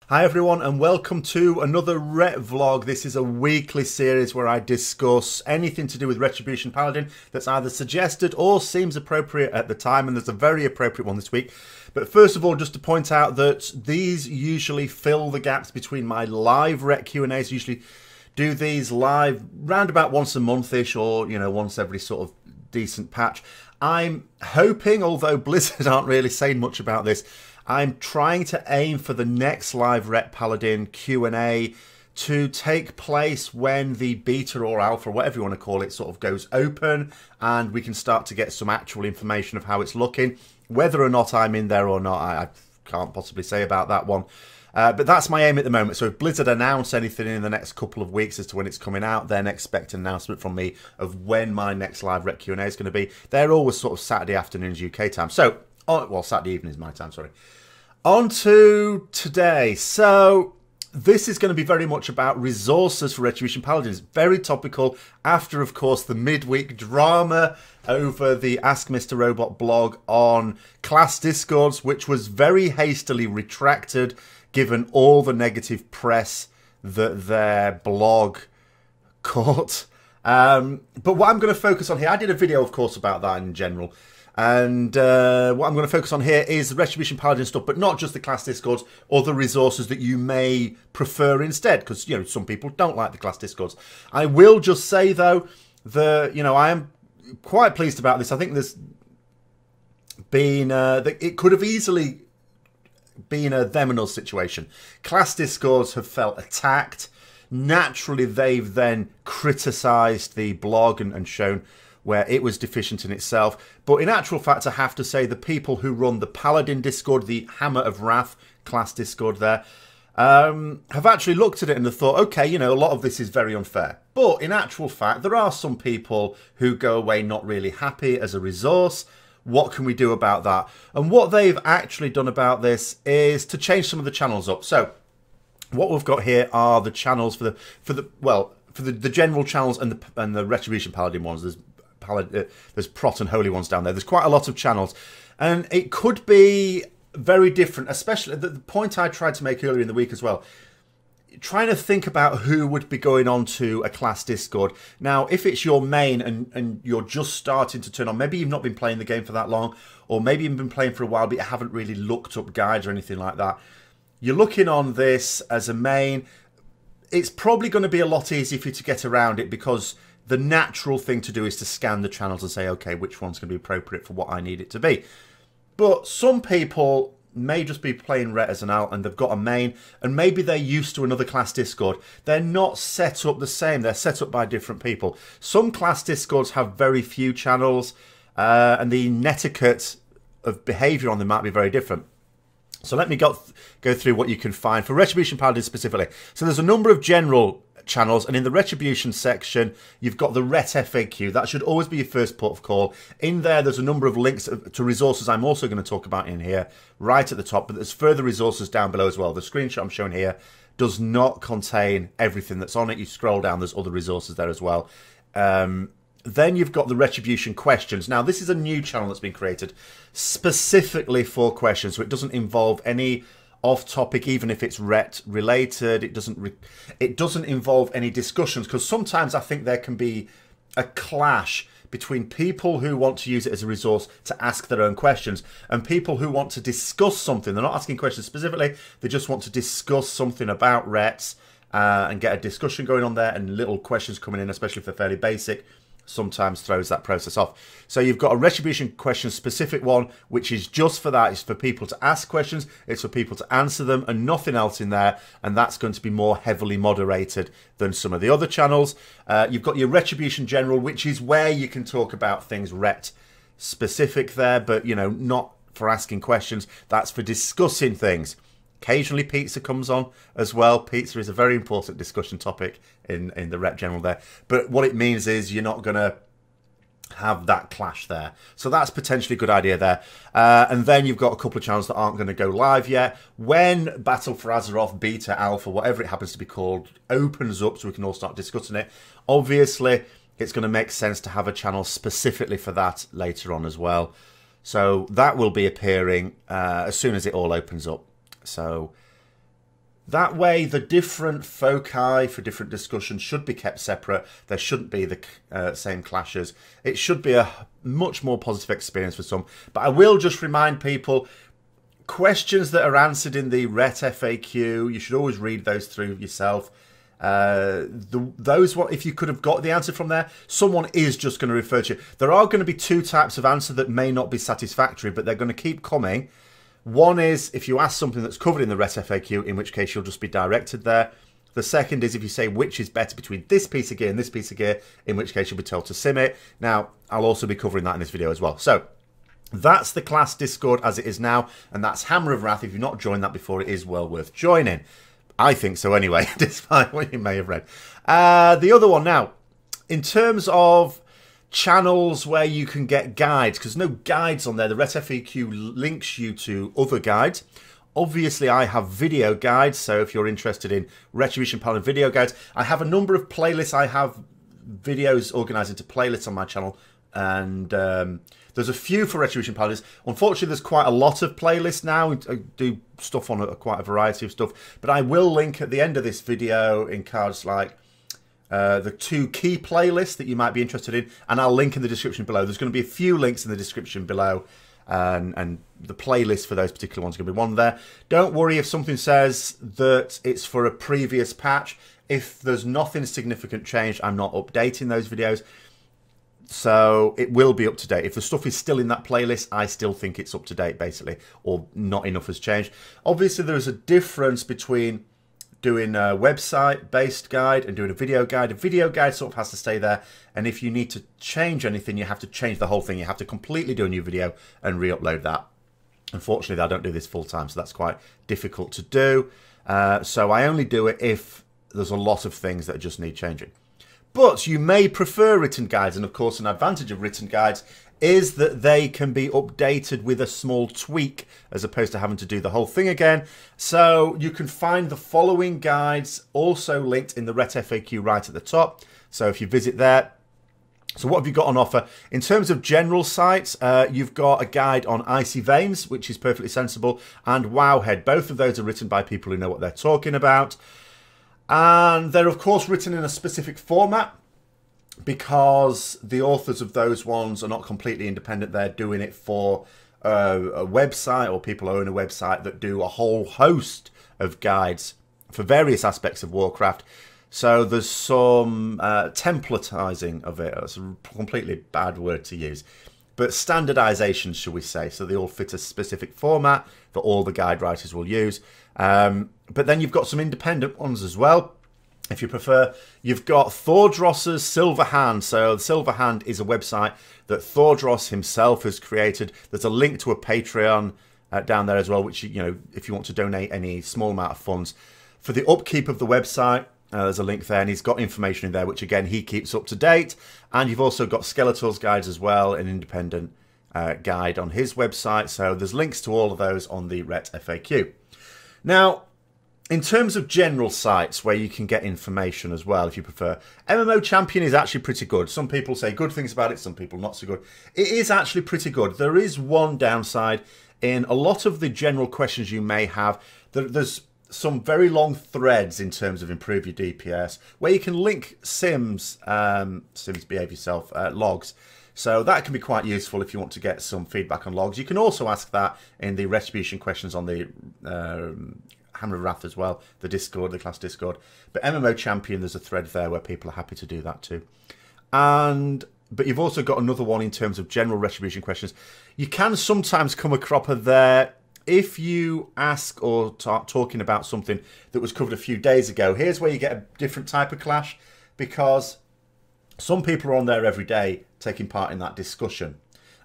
Hi everyone and welcome to another Retvlog. This is a weekly series where I discuss anything to do with Retribution Paladin that's either suggested or seems appropriate at the time, and there's a very appropriate one this week. But first of all, just to point out that these usually fill the gaps between my live Ret Q&As. Usually do these live round about once a month-ish, or once every sort of decent patch. I'm hoping, although Blizzard aren't really saying much about this, I'm trying to aim for the next live Ret Paladin Q&A to take place when the beta or alpha, whatever you want to call it, sort of goes open, and we can start to get some actual information of how it's looking. Whether or not I'm in there or not, I can't possibly say about that one. But that's my aim at the moment. So if Blizzard announce anything in the next couple of weeks as to when it's coming out, then expect an announcement from me of when my next live Ret Q&A is going to be. They're always sort of Saturday afternoons UK time. So, well, Saturday evenings my time, sorry. On to today. So this is going to be very much about resources for Retribution Paladins. Very topical after, of course, the midweek drama over the Ask Mr. Robot blog on class discords, which was very hastily retracted given all the negative press that their blog caught. But what I'm going to focus on here, I did a video, of course, about that in general. And what I'm going to focus on here is the Retribution Paladin stuff, but not just the class discords or the resources that you may prefer instead, because, some people don't like the class discords. I will just say, though, that, I am quite pleased about this. I think there's been, it could have easily been a them and us situation. Class discords have felt attacked. Naturally, they've then criticised the blog and shown where it was deficient in itself. But in actual fact, I have to say the people who run the Paladin Discord, the Hammer of Wrath class Discord there, have actually looked at it and have thought, okay, a lot of this is very unfair. But in actual fact, there are some people who go away not really happy as a resource. What can we do about that? And what they've actually done about this is to change some of the channels up. So what we've got here are the channels for the general channels and the Retribution Paladin ones. There's Prot and Holy Ones down there. There's quite a lot of channels, and it could be very different, especially the point I tried to make earlier in the week as well, trying to think about who would be going on to a class Discord. Now, if it's your main and you're just starting to turn on, maybe you've not been playing the game for that long, or maybe you've been playing for a while but you haven't really looked up guides or anything like that, you're looking on this as a main, it's probably going to be a lot easier for you to get around it, because the natural thing to do is to scan the channels and say, okay, which one's going to be appropriate for what I need it to be. But some people may just be playing Ret as an alt and they've got a main, and maybe they're used to another class Discord. They're not set up the same. They're set up by different people. Some class Discords have very few channels, and the netiquette of behaviour on them might be very different. So let me go through what you can find for Retribution Paladins specifically. So there's a number of general channels, and in the Retribution section you've got the Ret FAQ. That should always be your first port of call. In there's a number of links to resources I'm also going to talk about in here right at the top, but there's further resources down below as well. The screenshot I'm showing here does not contain everything that's on it. You scroll down, there's other resources there as well. Then you've got the Retribution questions. Now this is a new channel that's been created specifically for questions, so it doesn't involve any off topic, even if it's Ret related. It doesn't involve any discussions, because sometimes I think there can be a clash between people who want to use it as a resource to ask their own questions and people who want to discuss something. They're not asking questions specifically, they just want to discuss something about Rets and get a discussion going on there, and little questions coming in, especially if they're fairly basic, sometimes throws that process off. So you've got a Retribution question specific one, which is just for that. It's for people to ask questions, it's for people to answer them, and nothing else in there, and that's going to be more heavily moderated than some of the other channels. You've got your Retribution General, which is where you can talk about things Ret specific there, but not for asking questions. That's for discussing things. Occasionally pizza comes on as well. Pizza is a very important discussion topic in the Ret General there. But what it means is you're not going to have that clash there. So that's potentially a good idea there. And then you've got a couple of channels that aren't going to go live yet. When Battle for Azeroth, Beta, Alpha, whatever it happens to be called, opens up so we can all start discussing it, obviously it's going to make sense to have a channel specifically for that later on as well. So that will be appearing as soon as it all opens up. So That way, the different foci for different discussions should be kept separate. There shouldn't be the same clashes. It should be a much more positive experience for some. But I will just remind people, questions that are answered in the Ret FAQ, you should always read those through yourself. If you could have got the answer from there, someone is just going to refer to you. There are going to be two types of answer that may not be satisfactory, but they're going to keep coming. One is if you ask something that's covered in the Ret FAQ, in which case you'll just be directed there. The second is if you say which is better between this piece of gear and this piece of gear, in which case you'll be told to sim it. Now, I'll also be covering that in this video as well. So, that's the class Discord as it is now, and that's Hammer of Wrath. If you've not joined that before, it is well worth joining. I think so anyway, despite what you may have read. The other one now, in terms of channels where you can get guides, because no guides on there, the Ret FAQ links you to other guides. Obviously, I have video guides, so if you're interested in Retribution Paladin video guides, I have a number of playlists. I have videos organised into playlists on my channel, and there's a few for Retribution Paladins. Unfortunately, there's quite a lot of playlists now. I do stuff on quite a variety of stuff, but I will link at the end of this video in cards like the 2 key playlists that you might be interested in, and I'll link in the description below. There's going to be a few links in the description below, and the playlist for those particular ones is going to be one there. Don't worry if something says that it's for a previous patch. If there's nothing significant changed, I'm not updating those videos. So it will be up to date. If the stuff is still in that playlist, I still think it's up to date, basically, or not enough has changed. Obviously, there is a difference between doing a website-based guide and doing a video guide. A video guide sort of has to stay there, and if you need to change anything, you have to change the whole thing. You have to completely do a new video and re-upload that. Unfortunately, I don't do this full-time, so that's quite difficult to do. So I only do it if there's a lot of things that just need changing. But you may prefer written guides, and of course an advantage of written guides is that they can be updated with a small tweak as opposed to having to do the whole thing again. So you can find the following guides also linked in the Ret FAQ right at the top. So if you visit there, so what have you got on offer? In terms of general sites, you've got a guide on Icy Veins, which is perfectly sensible, and Wowhead. Both of those are written by people who know what they're talking about. And they're, of course, written in a specific format because the authors of those ones are not completely independent. They're doing it for a website, or people own a website that do a whole host of guides for various aspects of Warcraft. So there's some templatizing of it. That's a completely bad word to use. But standardization, shall we say. So they all fit a specific format that all the guide writers will use. But then you've got some independent ones as well, if you prefer. You've got Thordros's Silver Hand. So the Silver Hand is a website that Thordros himself has created. There's a link to a Patreon down there as well, which, you know, if you want to donate any small amount of funds for the upkeep of the website, there's a link there, and he's got information in there, which again he keeps up to date. And you've also got Skeletor's guides as well, an independent guide on his website. So there's links to all of those on the Ret FAQ. Now, in terms of general sites where you can get information as well, if you prefer, MMO Champion is actually pretty good. Some people say good things about it, some people not so good. It is actually pretty good. There is one downside. In a lot of the general questions you may have, there's some very long threads in terms of improve your DPS, where you can link Sims behave yourself, logs. So that can be quite useful if you want to get some feedback on logs. You can also ask that in the Retribution questions on the Hammer of Wrath as well, the Discord, the class Discord. But MMO Champion, there's a thread there where people are happy to do that too. But you've also got another one in terms of general Retribution questions. You can sometimes come a cropper there if you ask or talking about something that was covered a few days ago. Here's where you get a different type of clash, because some people are on there every day taking part in that discussion.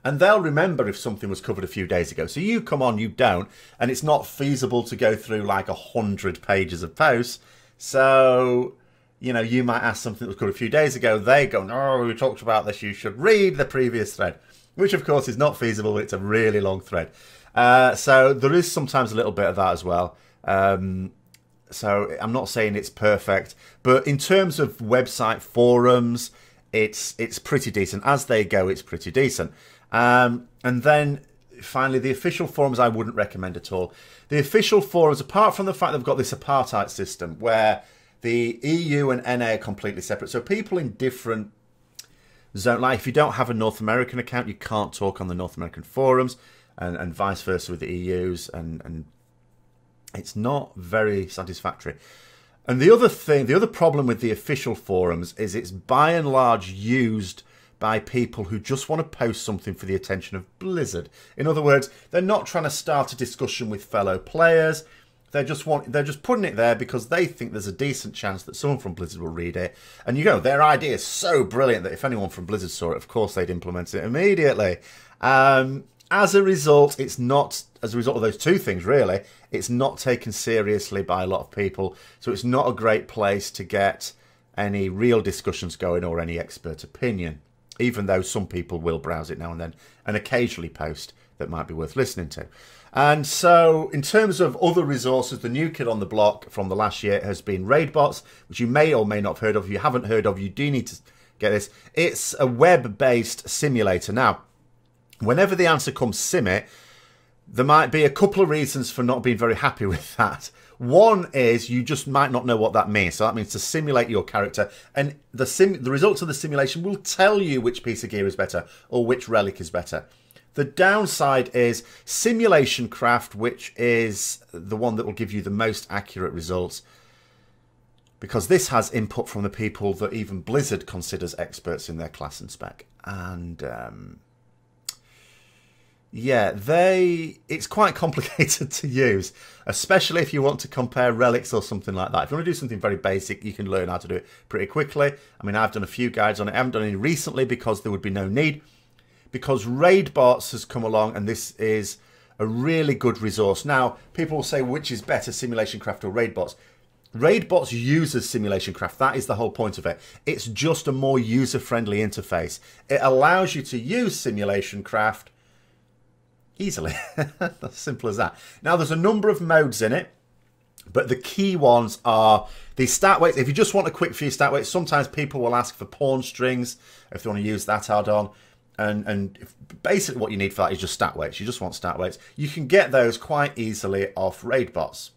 And they'll remember if something was covered a few days ago. So you come on, you don't, and it's not feasible to go through like 100 pages of posts. So, you know, you might ask something that was covered a few days ago. They go, no, we talked about this. You should read the previous thread, which of course is not feasible. It's a really long thread. So there is sometimes a little bit of that as well. So I'm not saying it's perfect, but in terms of website forums, it's pretty decent. As they go, it's pretty decent. And then finally, the official forums I wouldn't recommend at all. The official forums, apart from the fact they've got this apartheid system where the EU and NA are completely separate, so people in different zones, like if you don't have a North American account, you can't talk on the North American forums, and vice versa with the EUs, and it's not very satisfactory. And the other problem with the official forums is it's by and large used by people who just want to post something for the attention of Blizzard. In other words, they're not trying to start a discussion with fellow players. They're just putting it there because they think there's a decent chance that someone from Blizzard will read it. And you know, their idea is so brilliant that if anyone from Blizzard saw it, of course they'd implement it immediately. As a result, it's not, as a result of those two things, really, it's not taken seriously by a lot of people. So it's not a great place to get any real discussions going or any expert opinion, even though some people will browse it now and then and occasionally post that might be worth listening to. And so in terms of other resources, the new kid on the block from the last year has been Raidbots, which you may or may not have heard of. If you haven't heard of, you do need to get this. It's a web-based simulator. Now, whenever the answer comes sim it, there might be a couple of reasons for not being very happy with that. One is you just might not know what that means. So that means to simulate your character, and the results of the simulation will tell you which piece of gear is better or which relic is better. The downside is simulation craft, which is the one that will give you the most accurate results, because this has input from the people that even Blizzard considers experts in their class and spec. And yeah, it's quite complicated to use, especially if you want to compare relics or something like that. If you want to do something very basic, you can learn how to do it pretty quickly. I mean, I've done a few guides on it. I haven't done any recently because there would be no need, because Raidbots has come along and this is a really good resource. Now, people will say, which is better, Simulation Craft or Raidbots? Raidbots uses Simulation Craft. That is the whole point of it. It's just a more user-friendly interface. It allows you to use Simulation Craft easily. As simple as that. Now, there's a number of modes in it, but the key ones are the stat weights. If you just want a quick few stat weights, sometimes people will ask for pawn strings if they want to use that add-on. And basically what you need for that is just stat weights. You just want stat weights. You can get those quite easily off Raidbots.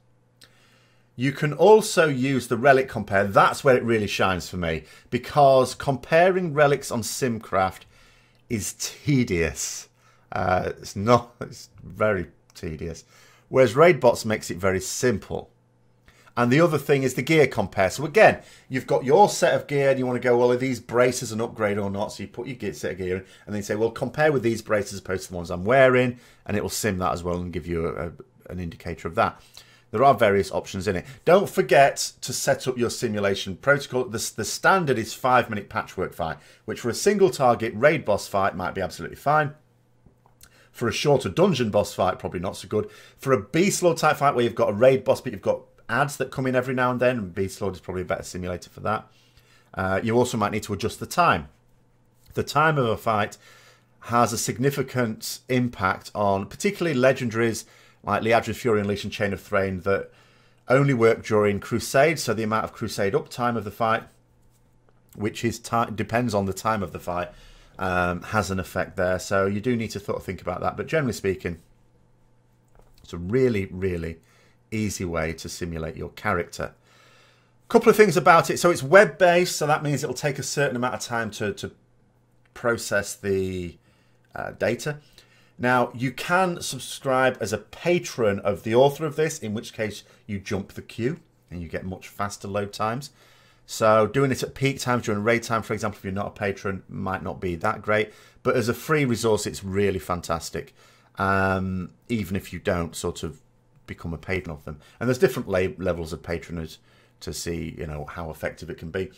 You can also use the relic compare. That's where it really shines for me, because comparing relics on Simcraft is tedious. It's very tedious. Whereas Raidbots makes it very simple. And the other thing is the gear compare. So again, you've got your set of gear and you want to go, well, are these braces an upgrade or not? So you put your set of gear in and then you say, well, compare with these braces as opposed to the ones I'm wearing. And it will sim that as well and give you an indicator of that. There are various options in it. Don't forget to set up your simulation protocol. The standard is 5-minute patchwork fight, which for a single target raid boss fight might be absolutely fine. For a shorter dungeon boss fight, probably not so good. For a beast lord type fight where you've got a raid boss, but you've got ads that come in every now and then, and beast lord is probably a better simulator for that. You also might need to adjust the time. The time of a fight has a significant impact on particularly legendaries like Liadra's Fury and Legion Chain of Thrain that only work during Crusade, so the amount of Crusade uptime of the fight, which is depends on the time of the fight, has an effect there. So you do need to sort of think about that. But generally speaking, it's a really, really easy way to simulate your character. A couple of things about it. So it's web-based, so that means it'll take a certain amount of time to process the data. Now, you can subscribe as a patron of the author of this, in which case you jump the queue and you get much faster load times. So doing it at peak times during raid time, for example, if you're not a patron, might not be that great. But as a free resource, it's really fantastic, even if you don't sort of become a patron of them. And there's different levels of patronage to see, you know, how effective it can be.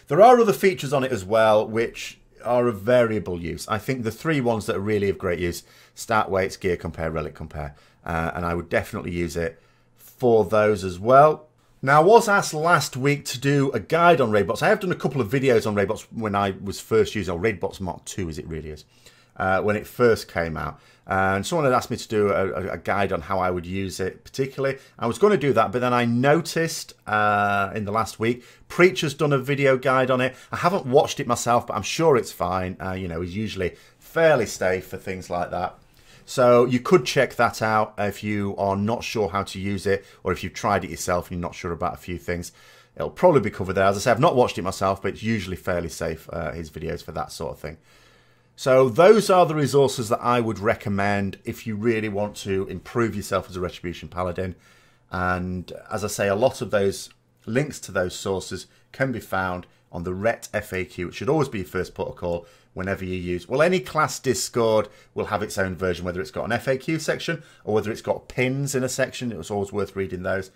There are other features on it as well, which are of variable use. I think the three ones that are really of great use: stat weights, gear compare, relic compare. And I would definitely use it for those as well. Now, I was asked last week to do a guide on Raidbots. I have done a couple of videos on Raidbots when I was first using Raidbots Mark II, as it really is, when it first came out. And someone had asked me to do a guide on how I would use it particularly. I was going to do that, but then I noticed in the last week, Preacher's done a video guide on it. I haven't watched it myself, but I'm sure it's fine. You know, he's usually fairly safe for things like that. So you could check that out if you are not sure how to use it, or if you've tried it yourself and you're not sure about a few things. It'll probably be covered there. As I say, I've not watched it myself, but it's usually fairly safe, his videos for that sort of thing. So those are the resources that I would recommend if you really want to improve yourself as a Retribution Paladin. And as I say, a lot of those links to those sources can be found on the Ret FAQ. It should always be your first protocol whenever you use. Well, any class Discord will have its own version, whether it's got an FAQ section or whether it's got pins in a section. It was always worth reading those.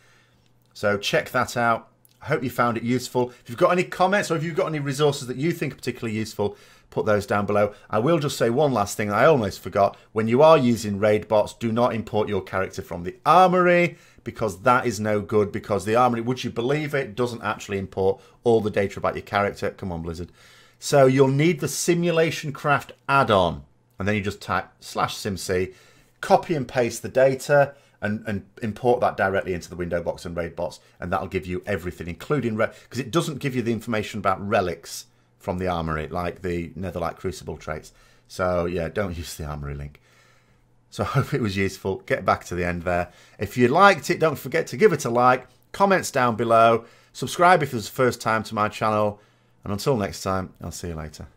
So check that out. I hope you found it useful. If you've got any comments or if you've got any resources that you think are particularly useful, put those down below. I will just say one last thing I almost forgot. When you are using raid bots, do not import your character from the armory, because that is no good, because the armory, would you believe it, doesn't actually import all the data about your character. Come on, Blizzard. So you'll need the Simulation Craft add-on, and then you just type /simc, copy and paste the data, and import that directly into the window box and raid bots, and that'll give you everything, including because it doesn't give you the information about relics from the armory, like the Netherlight Crucible traits. So yeah, don't use the armory link. So I hope it was useful. Get back to the end there. If you liked it, don't forget to give it a like, comments down below, subscribe if it's the first time to my channel, and until next time, I'll see you later.